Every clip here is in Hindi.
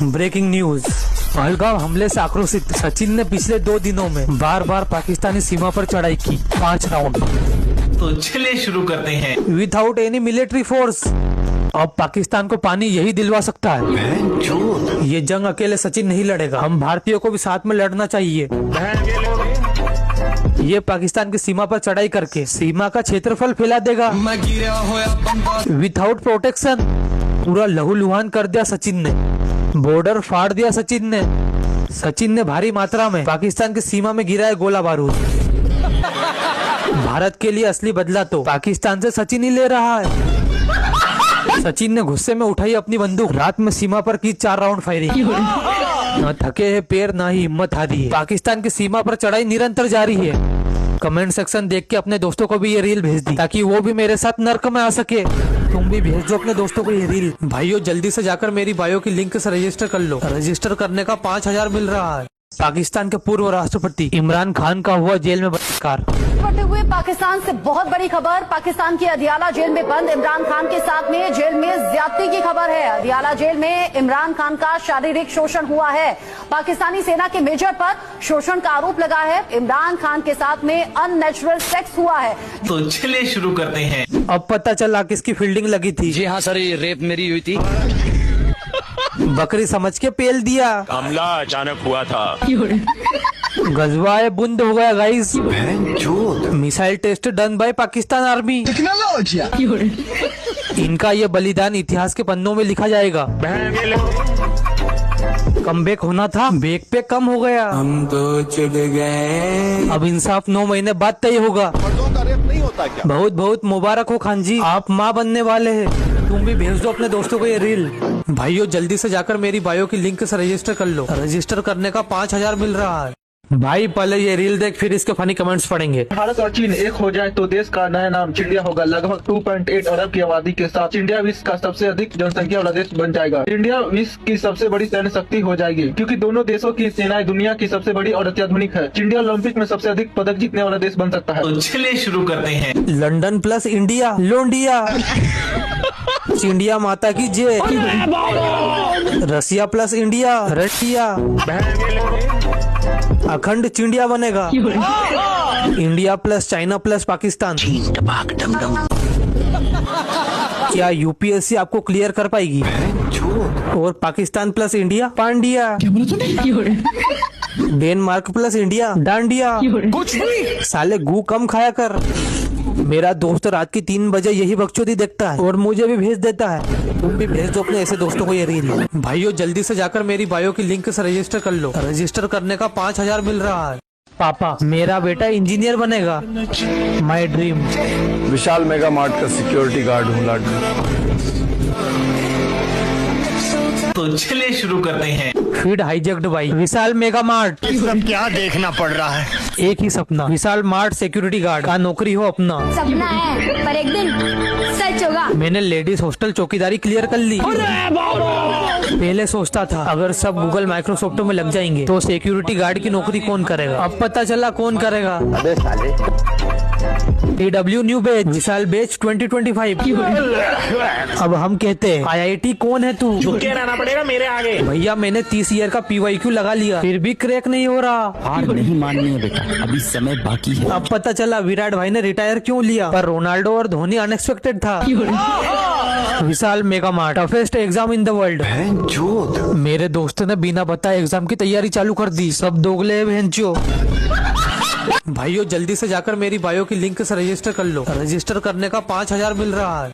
Breaking news. पहलगाम हमले से आक्रोशित सचिन ने पिछले 2 दिनों में बार बार पाकिस्तानी सीमा पर चढ़ाई की 5 राउंड। तो चलिए शुरू करते हैं। Without any military force. अब पाकिस्तान को पानी यही दिलवा सकता है। ये जंग अकेले सचिन नहीं लड़ेगा, हम भारतीयों को भी साथ में लड़ना चाहिए। ये पाकिस्तान की सीमा पर चढ़ाई करके सीमा का क्षेत्रफल फैला देगा। विदाउट प्रोटेक्शन पूरा लहूलुहान कर दिया सचिन ने, बॉर्डर फाड़ दिया सचिन ने भारी मात्रा में पाकिस्तान की सीमा में गिराया गोला बारूद। भारत के लिए असली बदला तो पाकिस्तान से सचिन ही ले रहा है। सचिन ने गुस्से में उठाई अपनी बंदूक, रात में सीमा पर की 4 राउंड फायरिंग। न थके है पैर, ना ही हिम्मत हारी है। पाकिस्तान की सीमा पर चढ़ाई निरंतर जारी है। कमेंट सेक्शन देख के अपने दोस्तों को भी ये रील भेज दी ताकि वो भी मेरे साथ नर्क में आ सके। तुम भी भेज दो अपने दोस्तों को ये रील। भाइयों जल्दी से जाकर मेरी बायो की लिंक से रजिस्टर कर लो। रजिस्टर करने का 5000 मिल रहा है। पाकिस्तान के पूर्व राष्ट्रपति इमरान खान का हुआ जेल में बलात्कार। बढ़ते हुए पाकिस्तान से बहुत बड़ी खबर। पाकिस्तान की अदियाला जेल में बंद इमरान खान के साथ में जेल में ज्यादती की खबर है। अदियाला जेल में इमरान खान का शारीरिक शोषण हुआ है। पाकिस्तानी सेना के मेजर पर शोषण का आरोप लगा है। इमरान खान के साथ में अननेचुरल सेक्स हुआ है। तो चलिए शुरू करते हैं। अब पता चला किसकी फील्डिंग लगी थी। जी हाँ सर, ये रेप मेरी हुई थी। बकरी समझ के पेल दिया। हमला अचानक हुआ था। गजवाए बुंद हो गया guys. Missile test done by Pakistan army. इनका ये बलिदान इतिहास के पन्नों में लिखा जाएगा। कमबैक होना था, बैक पे कम हो गया। हम तो चले गए। अब इंसाफ 9 महीने बाद तय होगा। बहुत बहुत मुबारक हो खान जी, आप माँ बनने वाले हैं। तुम भी भेज दो अपने दोस्तों को ये रील। भाइयों जल्दी से जाकर मेरी बायो की लिंक से रजिस्टर कर लो। रजिस्टर करने का 5000 मिल रहा है। भाई पहले ये रील देख, फिर इसके फनी कमेंट्स पढ़ेंगे। भारत और चीन एक हो जाए तो देश का नया नाम चिड़िया होगा। लगभग 2.8 अरब की आबादी के साथ इंडिया विश्व का सबसे अधिक जनसंख्या वाला देश बन जाएगा। इंडिया विश्व की सबसे बड़ी सैन्य शक्ति हो जाएगी क्योंकि दोनों देशों की सेनाएं दुनिया की सबसे बड़ी और अत्याधुनिक है। इंडिया ओलंपिक में सबसे अधिक पदक जीतने वाला देश बन सकता है। तो चलिए शुरू करते हैं। लंदन प्लस इंडिया, लोंडिया। इंडिया माता की जय। रसिया प्लस इंडिया, रशिया। अखंड चिंडिया बनेगा। India plus China plus Pakistan. क्या यूपीएससी आपको क्लियर कर पाएगी? और पाकिस्तान प्लस इंडिया, पांडिया। Denmark plus India, dandiya. कुछ भी साले गू कम खाया कर। मेरा दोस्त रात की 3 बजे यही बकचोदी देखता है और मुझे भी भेज देता है। तुम भी भेज दो अपने ऐसे दोस्तों को ये रील। भाइयों जल्दी से जाकर मेरी बायो की लिंक से रजिस्टर कर लो। रजिस्टर करने का 5000 मिल रहा है। पापा मेरा बेटा इंजीनियर बनेगा, my dream. Vishal Mega Mart का सिक्योरिटी गार्ड हूँ लाडली। तो चलिए शुरू करते हैं। Feed hijacked by Vishal Mega Mart. सब क्या देखना पड़ रहा है? एक ही सपना, विशाल मार्ट सिक्योरिटी गार्ड का नौकरी हो अपना। सपना है पर एक दिन सच होगा। मैंने लेडीज हॉस्टल चौकीदारी क्लियर कर ली। पहले सोचता था अगर सब गूगल माइक्रोसॉफ्ट में लग जाएंगे तो सिक्योरिटी गार्ड की नौकरी कौन करेगा। अब पता चला कौन करेगा। अबे साले। AW न्यू बैच, विशाल बैच 2025। अब हम कहते हैं IIT कौन है तू? झुके रहना पड़ेगा मेरे आगे। भैया मैंने 30 ईयर का PYQ लगा लिया, फिर भी क्रैक नहीं हो रहा। हार नहीं माननी है बेटा, अभी समय बाकी है। अब पता चला विराट भाई ने रिटायर क्यों लिया, पर रोनाल्डो और धोनी अनएक्सपेक्टेड था। Vishal Mega Mart, toughest exam in the world. मेरे दोस्त ने बिना बताए एग्जाम की तैयारी चालू कर दी। सब दोगले बहनचो। भाइयों जल्दी से जाकर मेरी बायो की लिंक से रजिस्टर कर लो। रजिस्टर करने का 5000 मिल रहा है।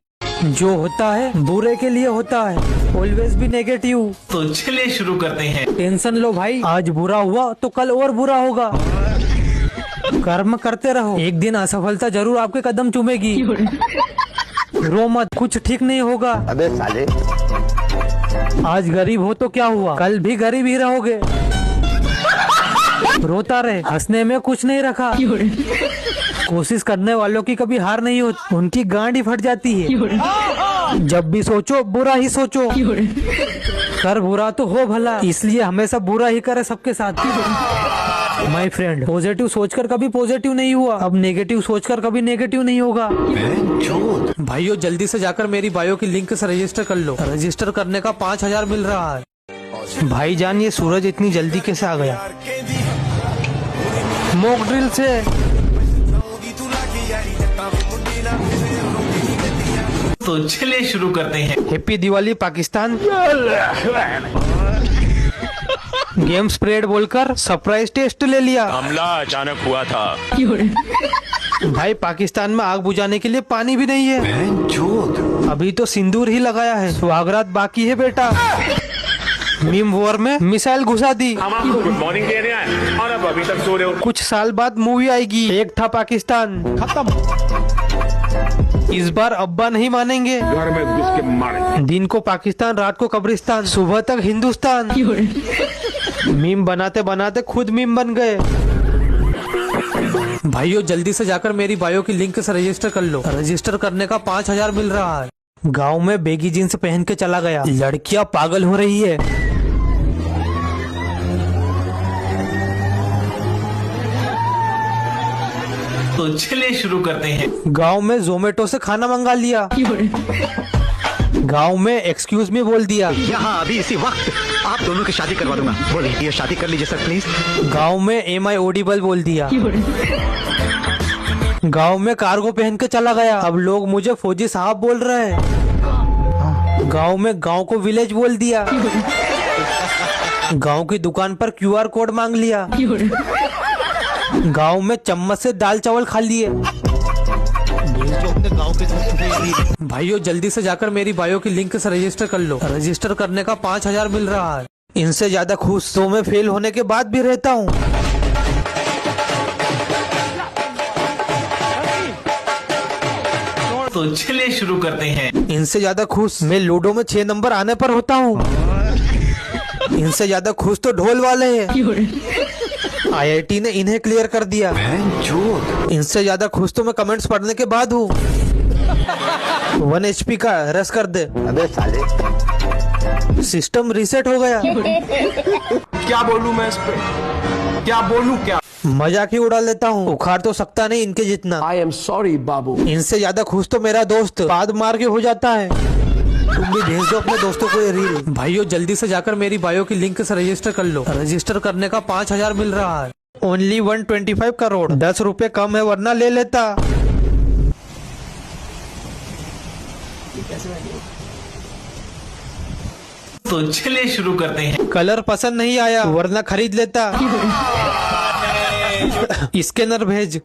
जो होता है बुरे के लिए होता है, ऑलवेज भी नेगेटिव। तो चलिए शुरू करते हैं। टेंशन लो भाई, आज बुरा हुआ तो कल और बुरा होगा। कर्म करते रहो, एक दिन असफलता जरूर आपके कदम चूमेगी। रो मत, कुछ ठीक नहीं होगा। अबे साले। आज गरीब हो तो क्या हुआ, कल भी गरीब ही रहोगे। रोता रहे, हंसने में कुछ नहीं रखा। कोशिश करने वालों की कभी हार नहीं होती, उनकी गांड ही फट जाती है। जब भी सोचो बुरा ही सोचो, कर बुरा तो हो भला, इसलिए हमेशा बुरा ही करे सबके साथ। माय फ्रेंड, पॉजिटिव सोचकर कभी पॉजिटिव नहीं हुआ, अब नेगेटिव सोचकर कभी नेगेटिव नहीं होगा। भाइयों जल्दी से जाकर मेरी बायो की लिंक से रजिस्टर कर लो। रजिस्टर करने का 5000 मिल रहा है। भाईजान ये सूरज इतनी जल्दी कैसे आ गया? मॉक ड्रिल से तो चलिए शुरू करते हैं। Happy Diwali Pakistan. Game spread बोलकर सरप्राइज टेस्ट ले लिया। हमला अचानक हुआ था। भाई पाकिस्तान में आग बुझाने के लिए पानी भी नहीं है। अभी तो सिंदूर ही लगाया है, सुहागरात बाकी है बेटा। मीम वॉर में मिसाइल घुसा दी। हम आपको गुड मॉर्निंग कह रहे हैं और अब अभी तक सो रहे हो। कुछ साल बाद मूवी आएगी, एक था पाकिस्तान, खत्म। इस बार अब्बा नहीं मानेंगे। घर में घुस के मारे। दिन को पाकिस्तान, रात को कब्रिस्तान, सुबह तक हिंदुस्तान। मीम बनाते बनाते खुद मीम बन गए। भाइयों जल्दी से जाकर मेरी बायो की लिंक से रजिस्टर कर लो। रजिस्टर करने का 5000 मिल रहा है। गांव में बेगी जींस पहन के चला गया। लड़कियां पागल हो रही है। तो चलिए शुरू करते हैं। गांव में जोमेटो से खाना मंगा लिया। गांव में एक्सक्यूज मी बोल दिया। यहाँ अभी इसी वक्त आप दोनों की शादी करवा दूंगा। बोलिए ये शादी कर लीजिए सर प्लीज। गांव में एम आई ऑडिबल बोल दिया। गांव में कार्गो पहन के चला गया। अब लोग मुझे फौजी साहब बोल रहे हैं। गांव में गांव को विलेज बोल दिया। गांव की दुकान पर QR कोड मांग लिया। गांव में चम्मच से दाल चावल खा लिए। भाइयों जल्दी से जाकर मेरी बायो की लिंक से रजिस्टर कर लो। रजिस्टर करने का 5000 मिल रहा है। इनसे ज्यादा खुश तो मैं फेल होने के बाद भी रहता हूँ। तो चलिए शुरू करते हैं। इनसे ज्यादा खुश मैं लूडो में 6 नंबर आने पर होता हूँ। इनसे ज्यादा खुश तो ढोल वाले हैं। IIT ने इन्हें क्लियर कर दिया। इनसे ज्यादा खुश तो मैं कमेंट्स पढ़ने के बाद हूँ। 1 HP का रस कर दे। अबे साले सिस्टम रीसेट हो गया। क्या बोलूं मैं इस पे? क्या बोलूं क्या? मजाक ही उड़ा लेता हूँ। उखाड़ तो सकता नहीं इनके जितना। आई एम सॉरी बाबू। इनसे ज्यादा खुश तो मेरा दोस्त पाद मार के हो जाता है। तुम भी भेज दो अपने दोस्तों को ये रील। भाइयों जल्दी से जाकर मेरी बायो की लिंक से रजिस्टर कर लो। रजिस्टर करने का 5000 मिल रहा है। ओनली 125 करोड़। 10 रुपए कम है वरना ले लेता। तो चलिए शुरू करते हैं। कलर पसंद नहीं आया वरना खरीद लेता। स्कैनर भेज।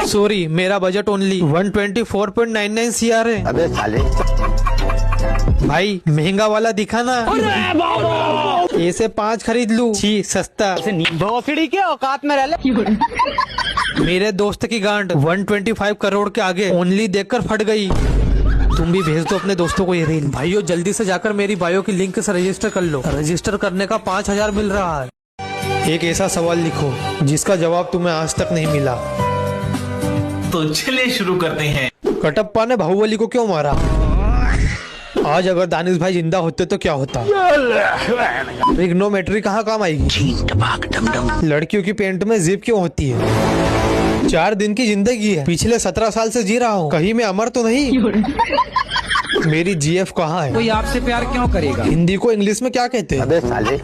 सॉरी मेरा बजट ओनली 124.99 CR है। अबे साले भाई महंगा वाला दिखा ना। ऐसे 5 खरीद लूं। छी सस्ता। भोसड़ी के औकात में रह ले। मेरे दोस्त की गांड 125 करोड़ के आगे ओनली देखकर फट गई। तुम भी भेज दो अपने दोस्तों को ये रील। भाइयों जल्दी से जाकर मेरी बायो की लिंक से रजिस्टर कर लो। रजिस्टर करने का 5000 मिल रहा है। एक ऐसा सवाल लिखो जिसका जवाब तुम्हें आज तक नहीं मिला। तो चलिए शुरू करते हैं। कटप्पा ने बाहुबली को क्यों मारा? आज अगर दानिश भाई जिंदा होते तो क्या होता? ट्रिग्नोमेट्री कहाँ काम आएगी? लड़कियों की पेंट में जिप क्यों होती है? 4 दिन की जिंदगी है, पिछले 17 साल से जी रहा हूँ, कहीं मैं अमर तो नहीं? मेरी GF कहाँ है? कोई आपसे प्यार क्यों करेगा? हिंदी को इंग्लिश में क्या कहते हैं? अबे साले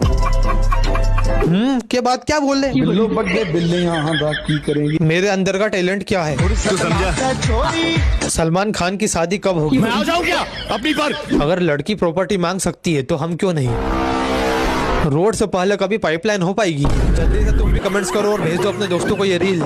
के बाद क्या बोले? बिल्लो बट गए बिल्ले यहाँ बाकी करेंगे। मेरे अंदर का टैलेंट क्या है? तू समझा? सलमान खान की शादी कब होगी? मैं आ जाऊं क्या अपनी पर? अगर लड़की प्रॉपर्टी मांग सकती है तो हम क्यों नहीं? रोड से पहले कभी पाइपलाइन हो पाएगी? जल्दी से तुम भी कमेंट्स करो और भेज दो अपने दोस्तों को ये रील।